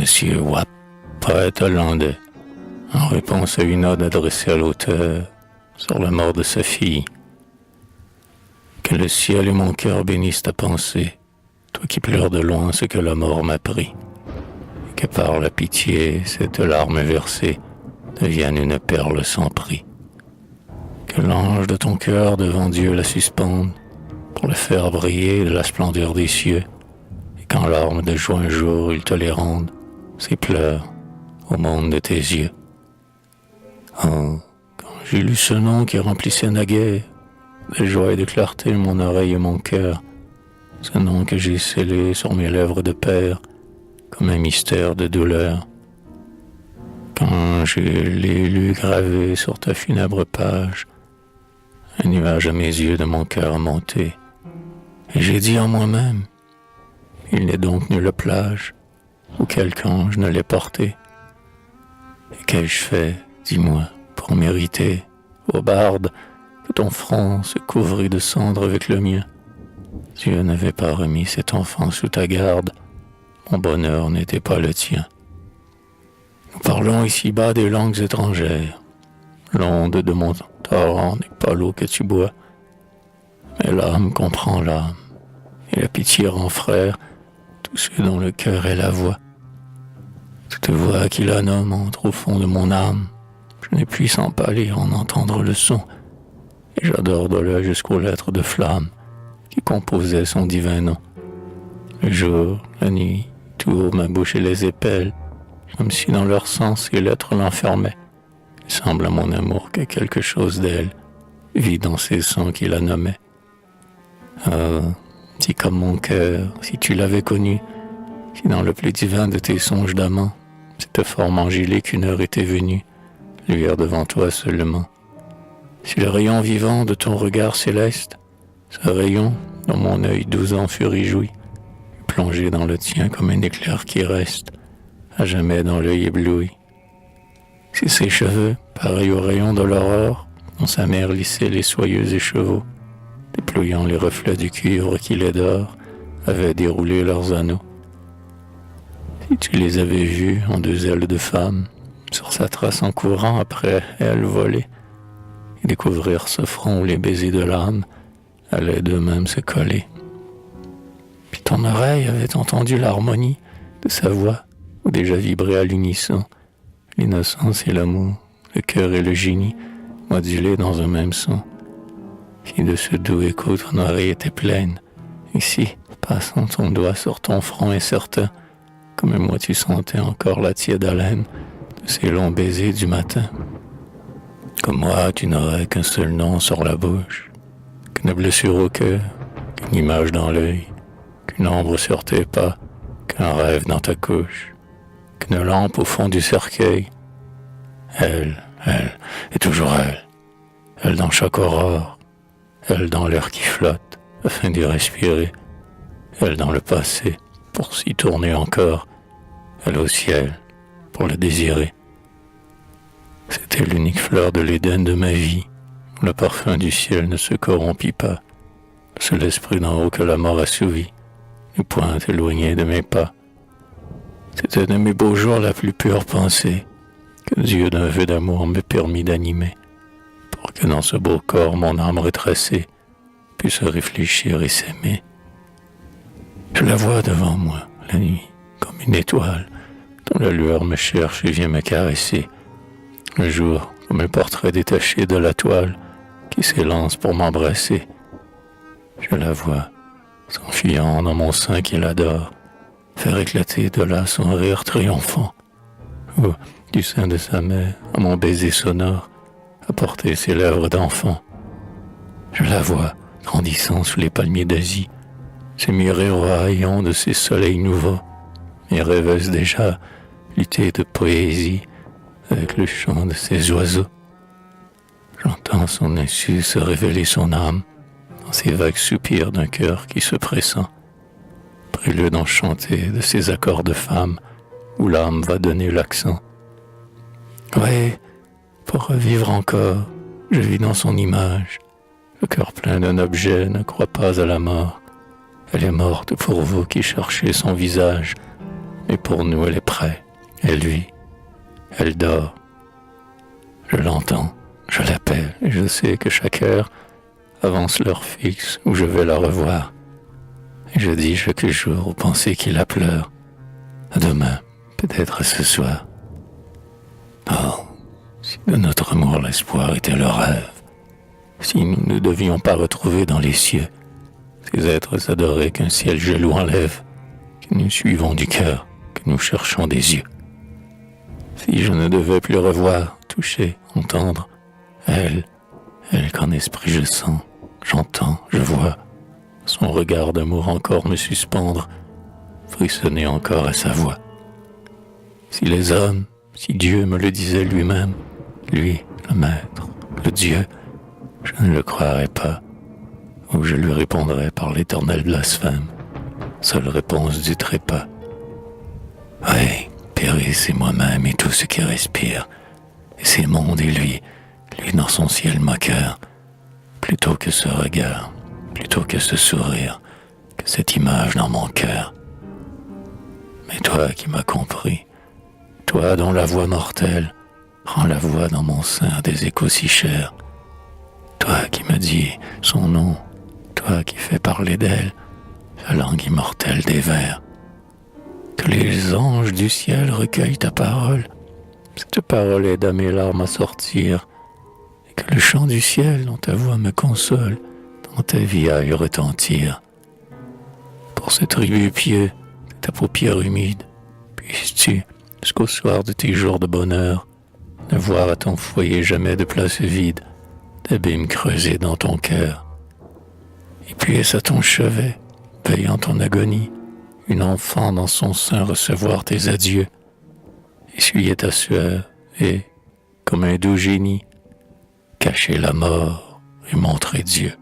Monsieur Watt, poète hollandais, en réponse à une ode adressée à l'auteur sur la mort de sa fille. Que le ciel et mon cœur bénissent ta pensée, toi qui pleures de loin ce que la mort m'a pris. Et que par la pitié, cette larme versée devienne une perle sans prix. Que l'ange de ton cœur devant Dieu la suspende, pour le faire briller de la splendeur des cieux. Et qu'en larmes de joie un jour il te les rende, ces pleurs, au monde de tes yeux. Oh, quand j'ai lu ce nom qui remplissait naguère de joie et de clarté mon oreille et mon cœur, ce nom que j'ai scellé sur mes lèvres de père, comme un mystère de douleur. Quand je l'ai lu gravé sur ta funèbre page, un nuage à mes yeux de mon cœur a monté, et j'ai dit en moi-même, il n'est donc nulle plage où quelque ange ne l'ait porté. Et qu'ai-je fait, dis-moi, pour mériter, ô barde, que ton front se couvrit de cendres avec le mien? Dieu n'avait pas remis cet enfant sous ta garde, mon bonheur n'était pas le tien. Nous parlons ici-bas des langues étrangères, l'onde de mon torrent n'est pas l'eau que tu bois, mais l'âme comprend l'âme, et la pitié rend frère tous ceux dont le cœur est la voix. Toute voix qui la nomme entre au fond de mon âme, je n'ai pu sans pâlir en entendre le son, et j'adore de l'œil jusqu'aux lettres de flamme qui composaient son divin nom. Le jour, la nuit, tout ma bouche et les épelles, comme si dans leur sens ces lettres l'enfermaient. Il semble à mon amour que quelque chose d'elle vit dans ces sons qui la nommaient. Ah, si comme mon cœur, si tu l'avais connue, si dans le plus divin de tes songes d'amant, cette forme angélique qu'une heure était venue, luire devant toi seulement. Si le rayon vivant de ton regard céleste, ce rayon dont mon œil 12 ans fut réjoui, plongé dans le tien comme un éclair qui reste, à jamais dans l'œil ébloui. Si ses cheveux, pareils aux rayons de l'aurore, dont sa mère lissait les soyeux écheveaux, déployant les reflets du cuivre qui les dore, avaient déroulé leurs anneaux. Si tu les avais vus en deux ailes de femme, sur sa trace en courant après elle voler, et découvrir ce front où les baisers de l'âme allaient d'eux-mêmes se coller. Puis ton oreille avait entendu l'harmonie de sa voix, où déjà vibrait à l'unisson l'innocence et l'amour, le cœur et le génie, modulés dans un même son. Si de ce doux écho ton oreille était pleine, et si, passant ton doigt sur ton front incertain, comme moi tu sentais encore la tiède haleine de ces longs baisers du matin. Comme moi, tu n'aurais qu'un seul nom sur la bouche, qu'une blessure au cœur, qu'une image dans l'œil, qu'une ombre sur tes pas, qu'un rêve dans ta couche, qu'une lampe au fond du cercueil. Elle, et toujours elle dans chaque aurore, elle dans l'air qui flotte, afin d'y respirer, elle dans le passé, pour s'y tourner encore, elle au ciel, pour le désirer. C'était l'unique fleur de l'Éden de ma vie, où le parfum du ciel ne se corrompit pas, c'est l'esprit d'en haut que la mort assouvit, et point éloigné de mes pas. C'était de mes beaux jours la plus pure pensée, que Dieu d'un vœu d'amour me permit d'animer, pour que dans ce beau corps mon âme retracée puisse réfléchir et s'aimer. Je la vois devant moi, la nuit, comme une étoile, dont la lueur me cherche et vient me caresser. Le jour, comme un portrait détaché de la toile, qui s'élance pour m'embrasser. Je la vois, s'enfuyant dans mon sein qui l'adore, faire éclater de là son rire triomphant. Ou, du sein de sa mère, à mon baiser sonore, apporter ses lèvres d'enfant. Je la vois, grandissant sous les palmiers d'Asie, se mirer au rayon de ces soleils nouveaux, et rêveuse déjà, lutter de poésie avec le chant de ces oiseaux. J'entends son insu se révéler son âme dans ces vagues soupirs d'un cœur qui se pressent, prélude enchanté de ces accords de femme où l'âme va donner l'accent. Oui, pour revivre encore, je vis dans son image. Le cœur plein d'un objet ne croit pas à la mort. Elle est morte pour vous qui cherchez son visage, Mais pour nous, elle est prête. Elle vit. Elle dort. Je l'entends. Je l'appelle. Et je sais que chaque heure avance l'heure fixe où je vais la revoir. Et je dis chaque jour aux pensées qui la pleurent. À demain, peut-être à ce soir. Oh, si de notre amour l'espoir était le rêve, si nous ne devions pas retrouver dans les cieux ces êtres adorés qu'un ciel jaloux enlève, que nous suivons du cœur, que nous cherchons des yeux. Si je ne devais plus revoir, toucher, entendre, elle qu'en esprit je sens, j'entends, je vois, son regard d'amour encore me suspendre, frissonner encore à sa voix. Si les hommes, si Dieu me le disait lui-même, lui, le maître, le Dieu, je ne le croirais pas, ou je lui répondrais par l'éternel blasphème, seule réponse du trépas. Oui, Péris, c'est moi-même et tout ce qui respire, et c'est monde et lui dans son ciel moqueur, plutôt que ce regard, plutôt que ce sourire, que cette image dans mon cœur. Mais toi qui m'as compris, toi dont la voix mortelle rend la voix dans mon sein des échos si chers, toi qui me dis son nom, toi qui fais parler d'elle la langue immortelle des vers, que les anges du ciel recueillent ta parole, cette parole aide à mes larmes à sortir, et que le chant du ciel dont ta voix me console, dans ta vie aille retentir. Pour ce tribut pieux, ta paupière humide, puisses-tu, jusqu'au soir de tes jours de bonheur, ne voir à ton foyer jamais de place vide, d'abîme creusé dans ton cœur. Et puisse à ton chevet, veillant ton agonie, une enfant dans son sein recevoir tes adieux, essuyer ta sueur et, comme un doux génie, cacher la mort et montrer Dieu.